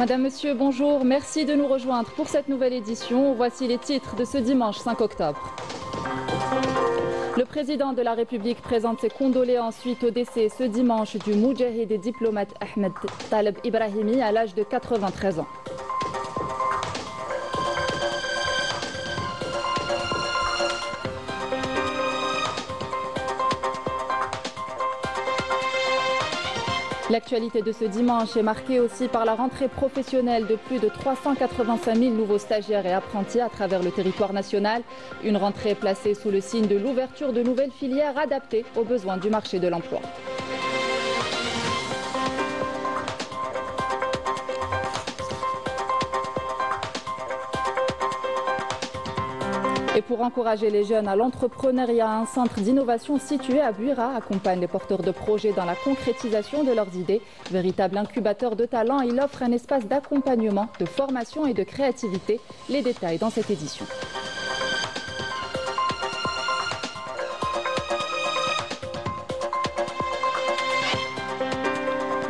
Madame, Monsieur, bonjour. Merci de nous rejoindre pour cette nouvelle édition. Voici les titres de ce dimanche 5 octobre. Le président de la République présente ses condoléances suite au décès ce dimanche du moudjahid et diplomate Ahmed Taleb Ibrahimi à l'âge de 93 ans. L'actualité de ce dimanche est marquée aussi par la rentrée professionnelle de plus de 385 000 nouveaux stagiaires et apprentis à travers le territoire national. Une rentrée placée sous le signe de l'ouverture de nouvelles filières adaptées aux besoins du marché de l'emploi. Et pour encourager les jeunes à l'entrepreneuriat, un centre d'innovation situé à Buira accompagne les porteurs de projets dans la concrétisation de leurs idées. Véritable incubateur de talent, il offre un espace d'accompagnement, de formation et de créativité. Les détails dans cette édition.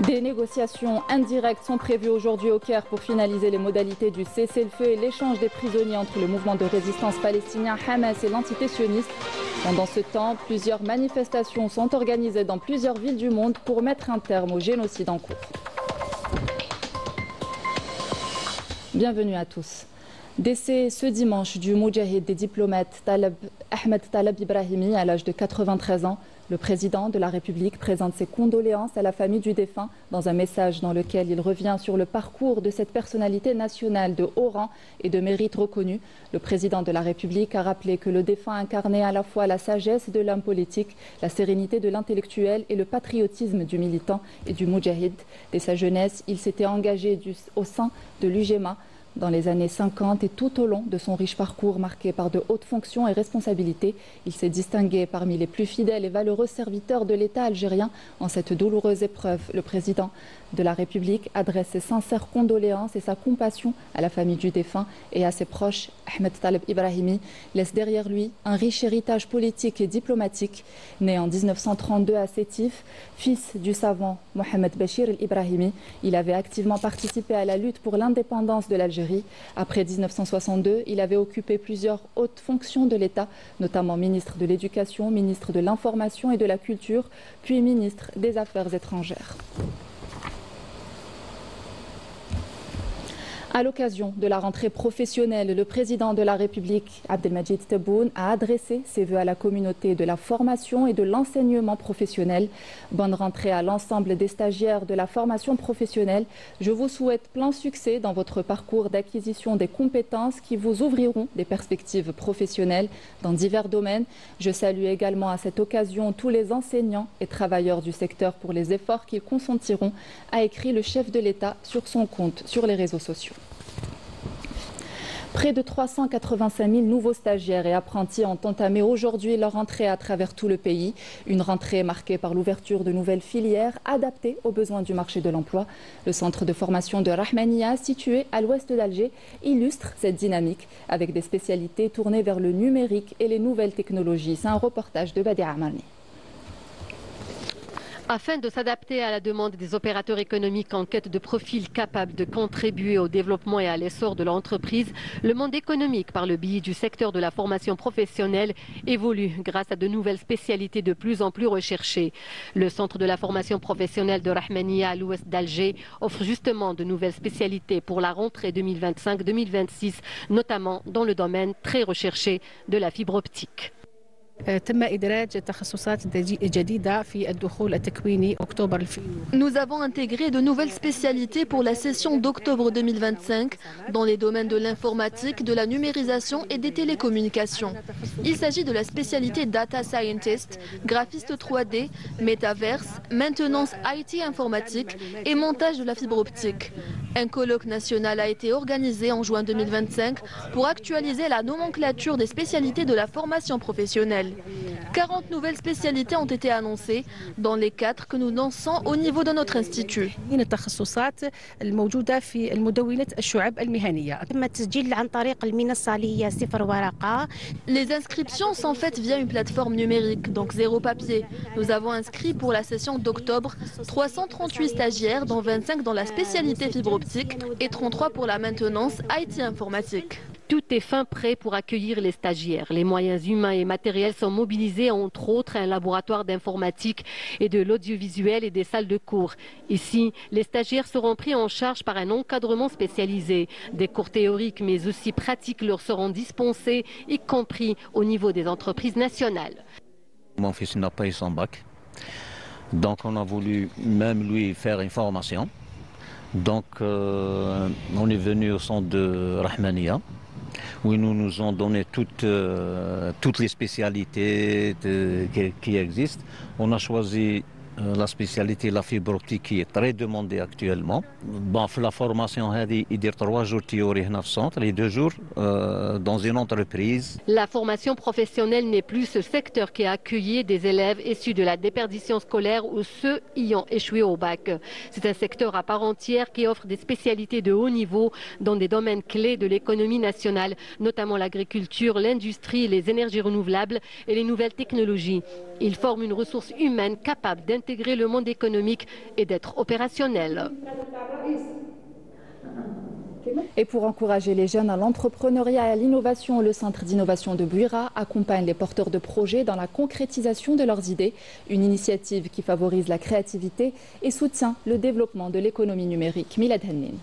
Des négociations indirectes sont prévues aujourd'hui au Caire pour finaliser les modalités du cessez-le-feu et l'échange des prisonniers entre le mouvement de résistance palestinien Hamas et l'entité sioniste. Pendant ce temps, plusieurs manifestations sont organisées dans plusieurs villes du monde pour mettre un terme au génocide en cours. Bienvenue à tous. Décès ce dimanche du moudjahid des diplomates Ahmed Taleb Ibrahimi à l'âge de 93 ans. Le président de la République présente ses condoléances à la famille du défunt dans un message dans lequel il revient sur le parcours de cette personnalité nationale de haut rang et de mérite reconnu. Le président de la République a rappelé que le défunt incarnait à la fois la sagesse de l'homme politique, la sérénité de l'intellectuel et le patriotisme du militant et du moudjahid. Dès sa jeunesse, il s'était engagé au sein de l'UGMA dans les années 50 et tout au long de son riche parcours marqué par de hautes fonctions et responsabilités. Il s'est distingué parmi les plus fidèles et valeureux serviteurs de l'État algérien en cette douloureuse épreuve. Le président de la République adresse ses sincères condoléances et sa compassion à la famille du défunt et à ses proches. Ahmed Taleb Ibrahimi laisse derrière lui un riche héritage politique et diplomatique. Né en 1932 à Sétif, fils du savant Mohamed Bachir el-Ibrahimi, il avait activement participé à la lutte pour l'indépendance de l'Algérie. Après 1962, il avait occupé plusieurs hautes fonctions de l'État, notamment ministre de l'Éducation, ministre de l'Information et de la Culture, puis ministre des Affaires étrangères. À l'occasion de la rentrée professionnelle, le président de la République, Abdelmadjid Tebboune, a adressé ses vœux à la communauté de la formation et de l'enseignement professionnel. Bonne rentrée à l'ensemble des stagiaires de la formation professionnelle. Je vous souhaite plein succès dans votre parcours d'acquisition des compétences qui vous ouvriront des perspectives professionnelles dans divers domaines. Je salue également à cette occasion tous les enseignants et travailleurs du secteur pour les efforts qu'ils consentiront, a écrit le chef de l'État sur son compte sur les réseaux sociaux. Près de 385 000 nouveaux stagiaires et apprentis ont entamé aujourd'hui leur entrée à travers tout le pays. Une rentrée marquée par l'ouverture de nouvelles filières adaptées aux besoins du marché de l'emploi. Le centre de formation de Rahmania, situé à l'ouest d'Alger, illustre cette dynamique avec des spécialités tournées vers le numérique et les nouvelles technologies. C'est un reportage de Badia Amarni. Afin de s'adapter à la demande des opérateurs économiques en quête de profils capables de contribuer au développement et à l'essor de l'entreprise, le monde économique, par le biais du secteur de la formation professionnelle, évolue grâce à de nouvelles spécialités de plus en plus recherchées. Le centre de la formation professionnelle de Rahmania à l'ouest d'Alger offre justement de nouvelles spécialités pour la rentrée 2025-2026, notamment dans le domaine très recherché de la fibre optique. Nous avons intégré de nouvelles spécialités pour la session d'octobre 2025 dans les domaines de l'informatique, de la numérisation et des télécommunications. Il s'agit de la spécialité Data Scientist, graphiste 3D, métaverse, maintenance IT informatique et montage de la fibre optique. Un colloque national a été organisé en juin 2025 pour actualiser la nomenclature des spécialités de la formation professionnelle. 40 nouvelles spécialités ont été annoncées dans les 4 que nous lançons au niveau de notre institut. Les inscriptions sont faites via une plateforme numérique, donc zéro papier. Nous avons inscrit pour la session d'octobre 338 stagiaires, dont 25 dans la spécialité fibre optique et 33 pour la maintenance IT informatique. Tout est fin prêt pour accueillir les stagiaires. Les moyens humains et matériels sont mobilisés, entre autres un laboratoire d'informatique et de l'audiovisuel et des salles de cours. Ici, les stagiaires seront pris en charge par un encadrement spécialisé. Des cours théoriques mais aussi pratiques leur seront dispensés, y compris au niveau des entreprises nationales. Mon fils n'a pas eu son bac, donc on a voulu même lui faire une formation. Donc on est venu au centre de Rahmania, où ils nous ont donné toutes les spécialités qui existent. On a choisi la spécialité la fibre optique qui est très demandée actuellement. Bon, la formation, il dit 3 jours théorie dans le centre et 2 jours dans une entreprise. La formation professionnelle n'est plus ce secteur qui a accueilli des élèves issus de la déperdition scolaire ou ceux ayant échoué au bac. C'est un secteur à part entière qui offre des spécialités de haut niveau dans des domaines clés de l'économie nationale, notamment l'agriculture, l'industrie, les énergies renouvelables et les nouvelles technologies. Il forme une ressource humaine capable d'intégrer le monde économique et d'être opérationnel. Et pour encourager les jeunes à l'entrepreneuriat et à l'innovation, le Centre d'innovation de Bouira accompagne les porteurs de projets dans la concrétisation de leurs idées. Une initiative qui favorise la créativité et soutient le développement de l'économie numérique. Milad Hennin.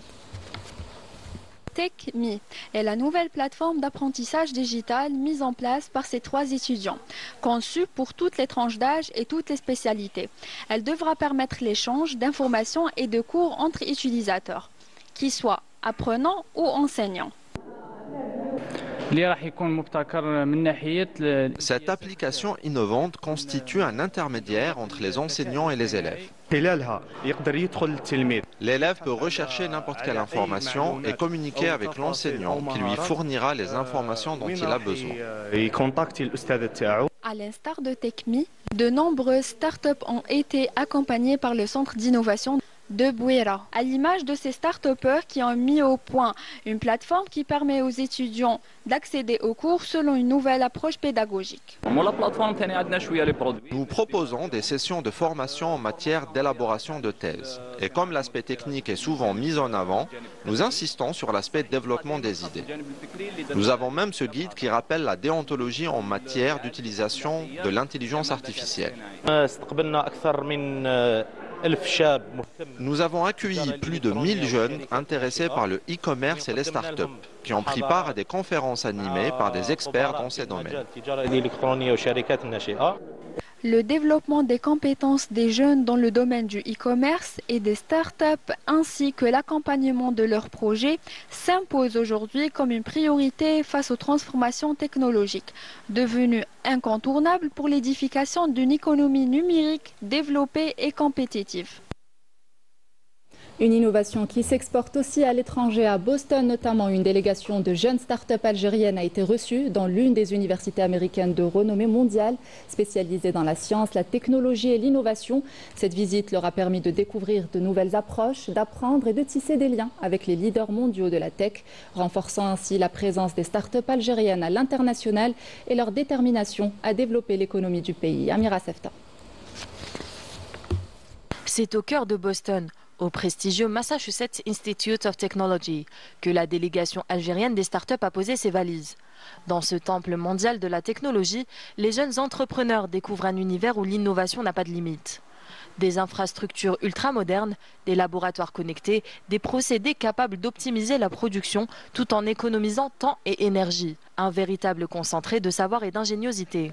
TechMe est la nouvelle plateforme d'apprentissage digital mise en place par ces 3 étudiants, conçue pour toutes les tranches d'âge et toutes les spécialités. Elle devra permettre l'échange d'informations et de cours entre utilisateurs, qu'ils soient apprenants ou enseignants. Cette application innovante constitue un intermédiaire entre les enseignants et les élèves. L'élève peut rechercher n'importe quelle information et communiquer avec l'enseignant qui lui fournira les informations dont il a besoin. À l'instar de TechMe, de nombreuses startups ont été accompagnées par le Centre d'innovation de Bouira, à l'image de ces start-upers qui ont mis au point une plateforme qui permet aux étudiants d'accéder aux cours selon une nouvelle approche pédagogique. Nous proposons des sessions de formation en matière d'élaboration de thèse. Et comme l'aspect technique est souvent mis en avant, nous insistons sur l'aspect développement des idées. Nous avons même ce guide qui rappelle la déontologie en matière d'utilisation de l'intelligence artificielle. Nous avons accueilli plus de 1000 jeunes intéressés par le e-commerce et les startups, qui ont pris part à des conférences animées par des experts dans ces domaines. Le développement des compétences des jeunes dans le domaine du e-commerce et des startups ainsi que l'accompagnement de leurs projets s'impose aujourd'hui comme une priorité face aux transformations technologiques, devenues incontournables pour l'édification d'une économie numérique développée et compétitive. Une innovation qui s'exporte aussi à l'étranger. À Boston, notamment, une délégation de jeunes start-up algériennes a été reçue dans l'une des universités américaines de renommée mondiale, spécialisée dans la science, la technologie et l'innovation. Cette visite leur a permis de découvrir de nouvelles approches, d'apprendre et de tisser des liens avec les leaders mondiaux de la tech, renforçant ainsi la présence des start-up algériennes à l'international et leur détermination à développer l'économie du pays. Amira Sefta. C'est au cœur de Boston, au prestigieux Massachusetts Institute of Technology, que la délégation algérienne des startups a posé ses valises. Dans ce temple mondial de la technologie, les jeunes entrepreneurs découvrent un univers où l'innovation n'a pas de limite. Des infrastructures ultramodernes, des laboratoires connectés, des procédés capables d'optimiser la production tout en économisant temps et énergie. Un véritable concentré de savoir et d'ingéniosité.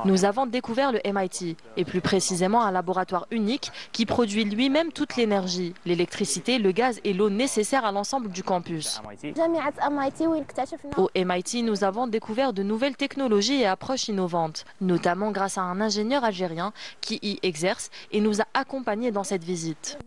Nous avons découvert le MIT, et plus précisément un laboratoire unique qui produit lui-même toute l'énergie, l'électricité, le gaz et l'eau nécessaires à l'ensemble du campus. Au MIT, nous avons découvert de nouvelles technologies et approches innovantes, notamment grâce à un ingénieur algérien qui y exerce et nous a accompagnés dans cette visite.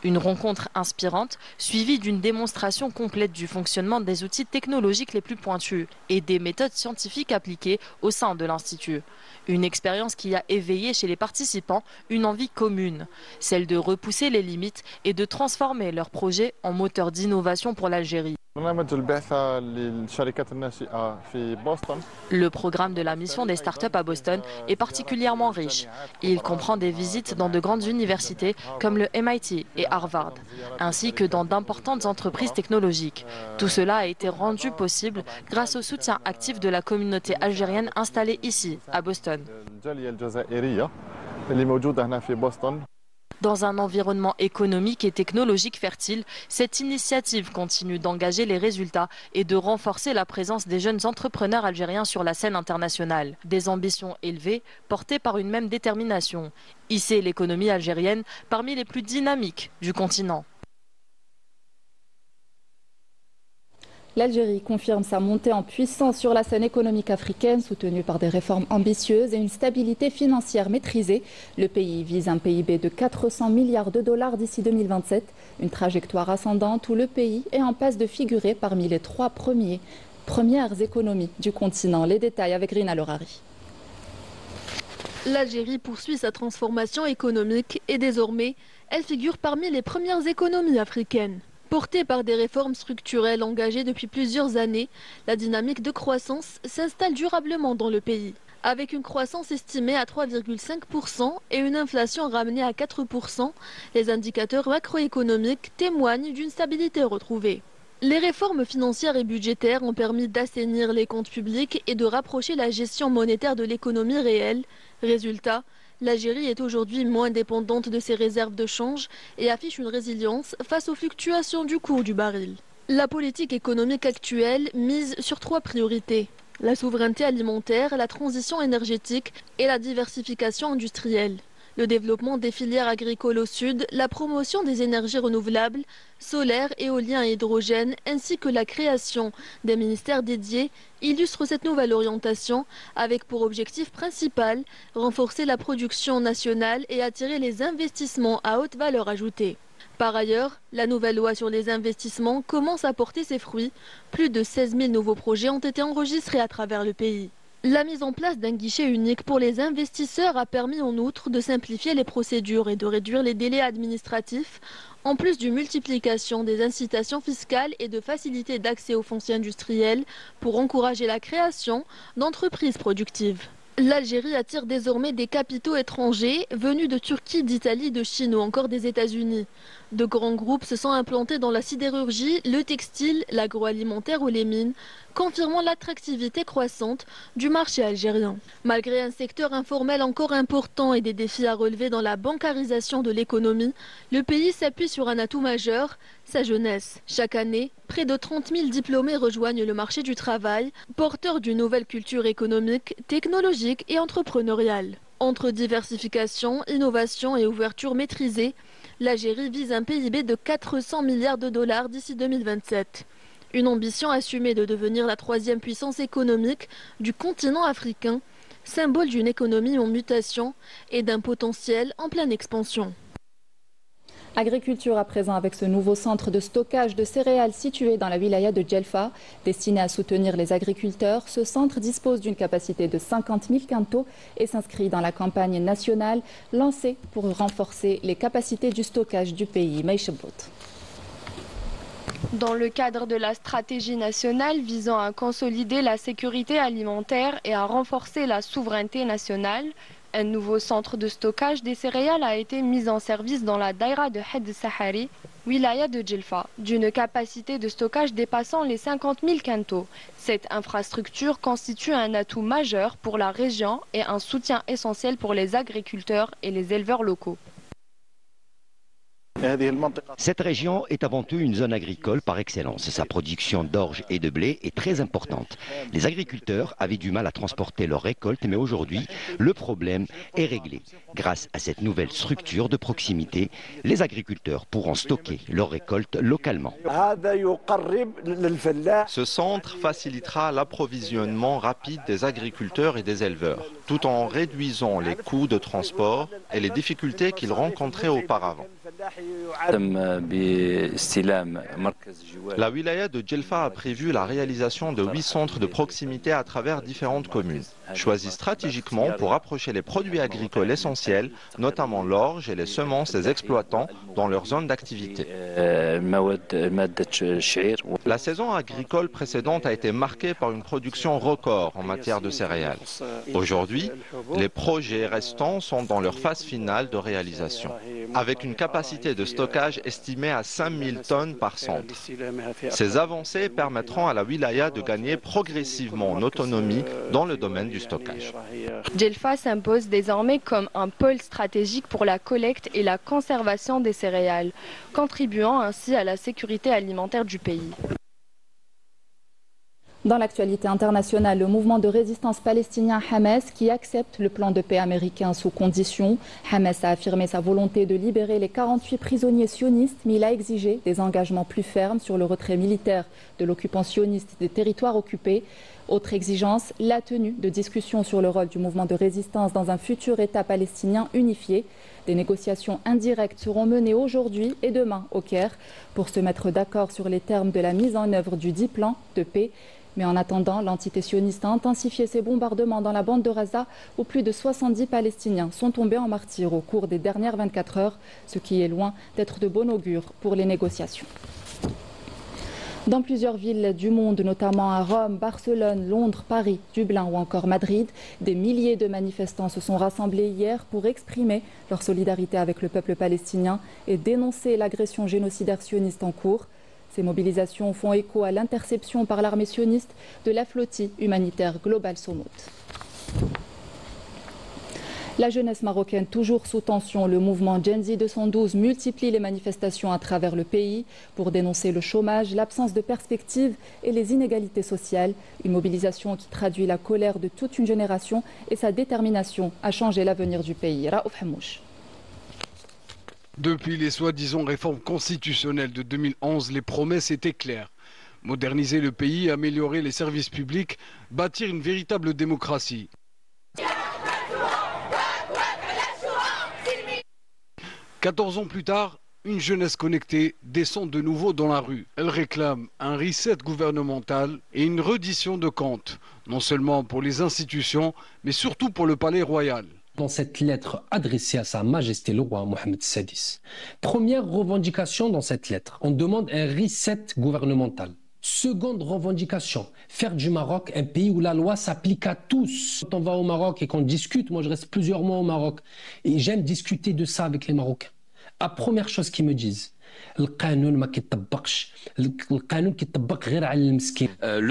Une rencontre inspirante, suivie d'une démonstration complète du fonctionnement des outils technologiques les plus pointus et des méthodes scientifiques appliquées au sein de de l'Institut. Une expérience qui a éveillé chez les participants une envie commune, celle de repousser les limites et de transformer leur projet en moteur d'innovation pour l'Algérie. Le programme de la mission des startups à Boston est particulièrement riche. Il comprend des visites dans de grandes universités comme le MIT et Harvard, ainsi que dans d'importantes entreprises technologiques. Tout cela a été rendu possible grâce au soutien actif de la communauté algérienne installée ici, à Boston. Dans un environnement économique et technologique fertile, cette initiative continue d'engager les résultats et de renforcer la présence des jeunes entrepreneurs algériens sur la scène internationale. Des ambitions élevées, portées par une même détermination, hisser l'économie algérienne parmi les plus dynamiques du continent. L'Algérie confirme sa montée en puissance sur la scène économique africaine, soutenue par des réformes ambitieuses et une stabilité financière maîtrisée. Le pays vise un PIB de 400 milliards de dollars d'ici 2027, une trajectoire ascendante où le pays est en passe de figurer parmi les 3 premières économies du continent. Les détails avec Rina Lorari. L'Algérie poursuit sa transformation économique et désormais, elle figure parmi les premières économies africaines. Portée par des réformes structurelles engagées depuis plusieurs années, la dynamique de croissance s'installe durablement dans le pays. Avec une croissance estimée à 3,5% et une inflation ramenée à 4%, les indicateurs macroéconomiques témoignent d'une stabilité retrouvée. Les réformes financières et budgétaires ont permis d'assainir les comptes publics et de rapprocher la gestion monétaire de l'économie réelle. Résultat, l'Algérie est aujourd'hui moins dépendante de ses réserves de change et affiche une résilience face aux fluctuations du cours du baril. La politique économique actuelle mise sur 3 priorités: la souveraineté alimentaire, la transition énergétique et la diversification industrielle. Le développement des filières agricoles au sud, la promotion des énergies renouvelables, solaires, éolien et hydrogène, ainsi que la création des ministères dédiés illustrent cette nouvelle orientation avec pour objectif principal renforcer la production nationale et attirer les investissements à haute valeur ajoutée. Par ailleurs, la nouvelle loi sur les investissements commence à porter ses fruits. Plus de 16 000 nouveaux projets ont été enregistrés à travers le pays. La mise en place d'un guichet unique pour les investisseurs a permis en outre de simplifier les procédures et de réduire les délais administratifs, en plus d'une multiplication des incitations fiscales et de faciliter d'accès aux fonciers industriels pour encourager la création d'entreprises productives. L'Algérie attire désormais des capitaux étrangers venus de Turquie, d'Italie, de Chine ou encore des États-Unis. De grands groupes se sont implantés dans la sidérurgie, le textile, l'agroalimentaire ou les mines, confirmant l'attractivité croissante du marché algérien. Malgré un secteur informel encore important et des défis à relever dans la bancarisation de l'économie, le pays s'appuie sur un atout majeur, sa jeunesse. Chaque année, près de 30 000 diplômés rejoignent le marché du travail, porteurs d'une nouvelle culture économique, technologique et entrepreneuriale. Entre diversification, innovation et ouverture maîtrisée, l'Algérie vise un PIB de 400 milliards de dollars d'ici 2027. Une ambition assumée de devenir la 3e puissance économique du continent africain, symbole d'une économie en mutation et d'un potentiel en pleine expansion. Agriculture à présent avec ce nouveau centre de stockage de céréales situé dans la wilaya de Djelfa. Destiné à soutenir les agriculteurs, ce centre dispose d'une capacité de 50 000 quintaux et s'inscrit dans la campagne nationale lancée pour renforcer les capacités du stockage du pays. Maïchebout. Dans le cadre de la stratégie nationale visant à consolider la sécurité alimentaire et à renforcer la souveraineté nationale, un nouveau centre de stockage des céréales a été mis en service dans la daïra de Had Sahari, wilaya de Djelfa, d'une capacité de stockage dépassant les 50 000 quintaux. Cette infrastructure constitue un atout majeur pour la région et un soutien essentiel pour les agriculteurs et les éleveurs locaux. Cette région est avant tout une zone agricole par excellence. Sa production d'orge et de blé est très importante. Les agriculteurs avaient du mal à transporter leurs récoltes, mais aujourd'hui, le problème est réglé. Grâce à cette nouvelle structure de proximité, les agriculteurs pourront stocker leurs récoltes localement. Ce centre facilitera l'approvisionnement rapide des agriculteurs et des éleveurs, tout en réduisant les coûts de transport et les difficultés qu'ils rencontraient auparavant. La wilaya de Djelfa a prévu la réalisation de 8 centres de proximité à travers différentes communes, choisis stratégiquement pour rapprocher les produits agricoles essentiels, notamment l'orge et les semences des exploitants dans leur zone d'activité. La saison agricole précédente a été marquée par une production record en matière de céréales. Aujourd'hui, les projets restants sont dans leur phase finale de réalisation, avec une capacité de stockage estimée à 5000 tonnes par centre. Ces avancées permettront à la wilaya de gagner progressivement en autonomie dans le domaine du stockage. Djelfa s'impose désormais comme un pôle stratégique pour la collecte et la conservation des céréales, contribuant ainsi à la sécurité alimentaire du pays. Dans l'actualité internationale, le mouvement de résistance palestinien Hamas qui accepte le plan de paix américain sous conditions. Hamas a affirmé sa volonté de libérer les 48 prisonniers sionistes, mais il a exigé des engagements plus fermes sur le retrait militaire de l'occupant sioniste des territoires occupés. Autre exigence, la tenue de discussions sur le rôle du mouvement de résistance dans un futur État palestinien unifié. Des négociations indirectes seront menées aujourd'hui et demain au Caire pour se mettre d'accord sur les termes de la mise en œuvre du dit plan de paix. Mais en attendant, l'entité sioniste a intensifié ses bombardements dans la bande de Gaza où plus de 70 Palestiniens sont tombés en martyrs au cours des dernières 24 heures, ce qui est loin d'être de bon augure pour les négociations. Dans plusieurs villes du monde, notamment à Rome, Barcelone, Londres, Paris, Dublin ou encore Madrid, des milliers de manifestants se sont rassemblés hier pour exprimer leur solidarité avec le peuple palestinien et dénoncer l'agression génocidaire sioniste en cours. Ces mobilisations font écho à l'interception par l'armée sioniste de la flottille humanitaire Global Soumout. La jeunesse marocaine toujours sous tension, le mouvement Gen Z 212 multiplie les manifestations à travers le pays pour dénoncer le chômage, l'absence de perspectives et les inégalités sociales. Une mobilisation qui traduit la colère de toute une génération et sa détermination à changer l'avenir du pays. Raouf Hamouche. Depuis les soi-disant réformes constitutionnelles de 2011, les promesses étaient claires. Moderniser le pays, améliorer les services publics, bâtir une véritable démocratie. 14 ans plus tard, une jeunesse connectée descend de nouveau dans la rue. Elle réclame un reset gouvernemental et une reddition de comptes, non seulement pour les institutions, mais surtout pour le palais royal. Dans cette lettre adressée à Sa Majesté le roi Mohamed VI. Première revendication dans cette lettre, on demande un reset gouvernemental. Seconde revendication, faire du Maroc un pays où la loi s'applique à tous. Quand on va au Maroc et qu'on discute, moi je reste plusieurs mois au Maroc, et j'aime discuter de ça avec les Marocains. La première chose qu'ils me disent, le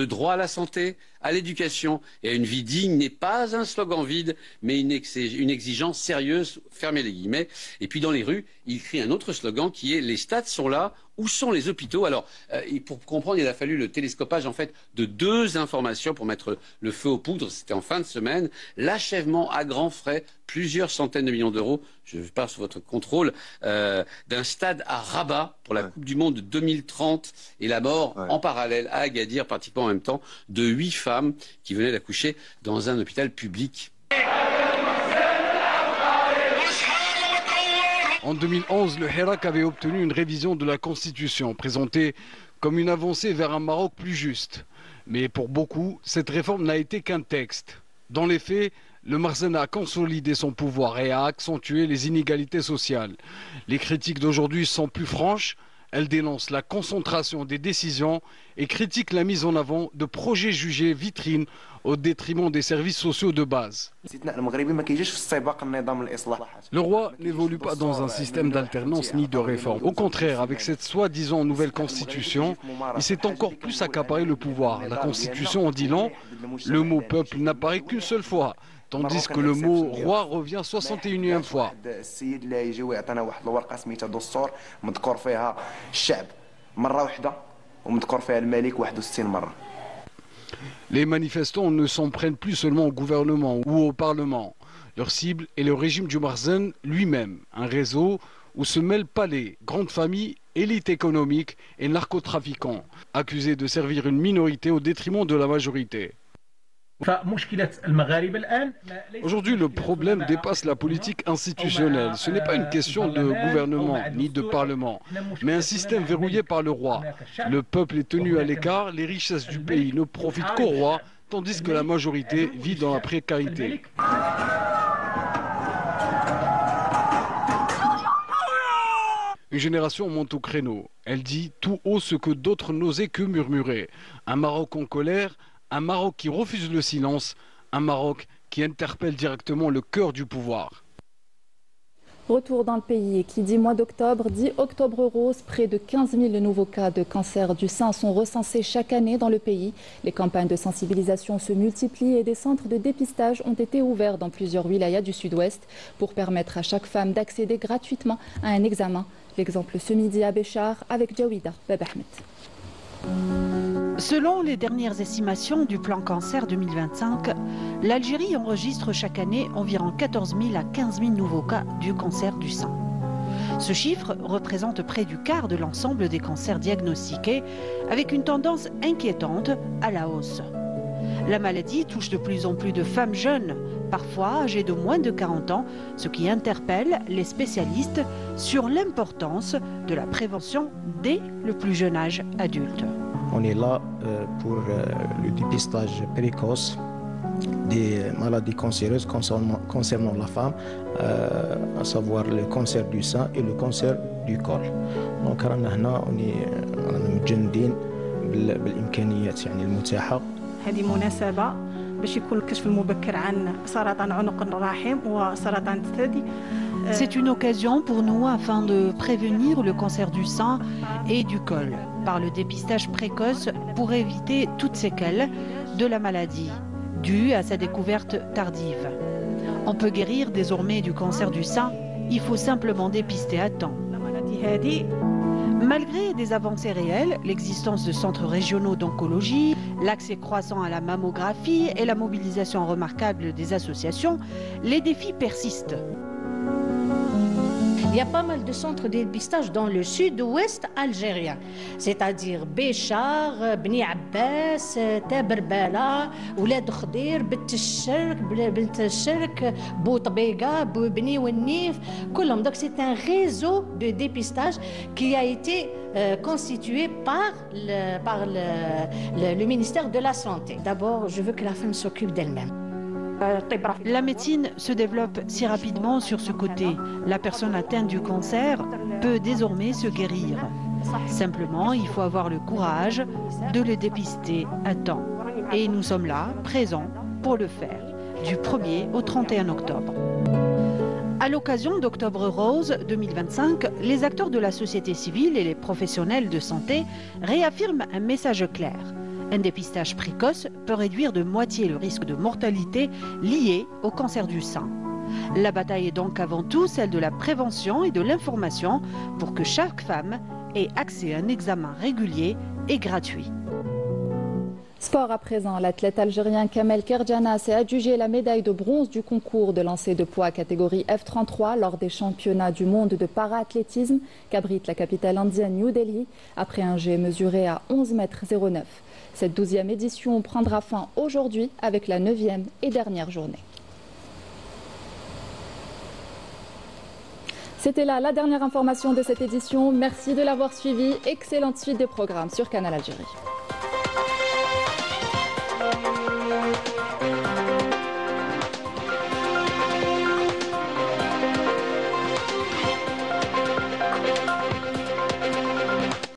droit à la santé, à l'éducation et à une vie digne n'est pas un slogan vide, mais une exigence sérieuse, fermez les guillemets. Et puis dans les rues, il crie un autre slogan qui est « Les stades sont là, où sont les hôpitaux ?» Alors, pour comprendre, il a fallu le télescopage en fait de 2 informations pour mettre le feu aux poudres. C'était en fin de semaine. L'achèvement à grands frais, plusieurs centaines de millions d'euros, je passe sous votre contrôle, d'un stade à Rabat pour la Coupe du Monde de 2030 et la mort en parallèle à Agadir, pratiquement en même temps, de 8 femmes qui venaient d'accoucher dans un hôpital public. En 2011, le Hirak avait obtenu une révision de la Constitution, présentée comme une avancée vers un Maroc plus juste. Mais pour beaucoup, cette réforme n'a été qu'un texte. Dans les faits, le Marzane a consolidé son pouvoir et a accentué les inégalités sociales. Les critiques d'aujourd'hui sont plus franches. Elles dénoncent la concentration des décisions et critiquent la mise en avant de projets jugés vitrines au détriment des services sociaux de base. Le roi n'évolue pas dans un système d'alternance ni de réforme. Au contraire, avec cette soi-disant nouvelle constitution, il s'est encore plus accaparé le pouvoir. La constitution en dit long, le mot peuple n'apparaît qu'une seule fois, tandis que le mot roi revient 61e fois. Les manifestants ne s'en prennent plus seulement au gouvernement ou au Parlement. Leur cible est le régime du Marzane lui-même, un réseau où se mêlent palais, grandes familles, élites économiques et narcotrafiquants, accusés de servir une minorité au détriment de la majorité. Aujourd'hui, le problème dépasse la politique institutionnelle. Ce n'est pas une question de gouvernement ni de parlement, mais un système verrouillé par le roi. Le peuple est tenu à l'écart, les richesses du pays ne profitent qu'au roi, tandis que la majorité vit dans la précarité. Une génération monte au créneau. Elle dit tout haut ce que d'autres n'osaient que murmurer. Un Maroc en colère, un Maroc qui refuse le silence, un Maroc qui interpelle directement le cœur du pouvoir. Retour dans le pays et qui dit mois d'octobre dit octobre rose. Près de 15 000 nouveaux cas de cancer du sein sont recensés chaque année dans le pays. Les campagnes de sensibilisation se multiplient et des centres de dépistage ont été ouverts dans plusieurs wilayas du sud-ouest pour permettre à chaque femme d'accéder gratuitement à un examen. L'exemple ce midi à Béchar avec Jawida Bebahmed. Selon les dernières estimations du plan cancer 2025, l'Algérie enregistre chaque année environ 14 000 à 15 000 nouveaux cas du cancer du sein. Ce chiffre représente près du quart de l'ensemble des cancers diagnostiqués, avec une tendance inquiétante à la hausse. La maladie touche de plus en plus de femmes jeunes, parfois âgées de moins de 40 ans, ce qui interpelle les spécialistes sur l'importance de la prévention dès le plus jeune âge adulte. On est là pour le dépistage précoce des maladies cancéreuses concernant la femme, à savoir le cancer du sein et le cancer du col. Donc on est متجندين بالإمكانيات يعني المتاحة. هذه مناسبة باش يكون الكشف المبكر عن سرطان عنق الرحم وسرطان الثدي. C'est une occasion pour nous afin de prévenir le cancer du sein et du col par le dépistage précoce pour éviter toute séquelle de la maladie due à sa découverte tardive. On peut guérir désormais du cancer du sein, il faut simplement dépister à temps. Malgré des avancées réelles, l'existence de centres régionaux d'oncologie, l'accès croissant à la mammographie et la mobilisation remarquable des associations, les défis persistent. Il y a pas mal de centres de dépistage dans le sud-ouest algérien, c'est-à-dire Béchar, Bni Abbas, Taberbala, Oulad Khadir, Bint Shirk, Boutbega, Bni Wennif, Koulom. Donc c'est un réseau de dépistage qui a été constitué par le ministère de la Santé. D'abord, je veux que la femme s'occupe d'elle-même. La médecine se développe si rapidement sur ce côté. La personne atteinte du cancer peut désormais se guérir. Simplement, il faut avoir le courage de le dépister à temps. Et nous sommes là, présents, pour le faire, du 1er au 31 octobre. À l'occasion d'Octobre Rose 2025, les acteurs de la société civile et les professionnels de santé réaffirment un message clair. Un dépistage précoce peut réduire de moitié le risque de mortalité lié au cancer du sein. La bataille est donc avant tout celle de la prévention et de l'information pour que chaque femme ait accès à un examen régulier et gratuit. Sport à présent, l'athlète algérien Kamel Kerjana s'est adjugé la médaille de bronze du concours de lancer de poids catégorie F33 lors des championnats du monde de para-athlétisme qu'abrite la capitale indienne New Delhi après un jet mesuré à 11,09 m. Cette 12e édition prendra fin aujourd'hui avec la 9e et dernière journée. C'était là la dernière information de cette édition. Merci de l'avoir suivi. Excellente suite des programmes sur Canal Algérie.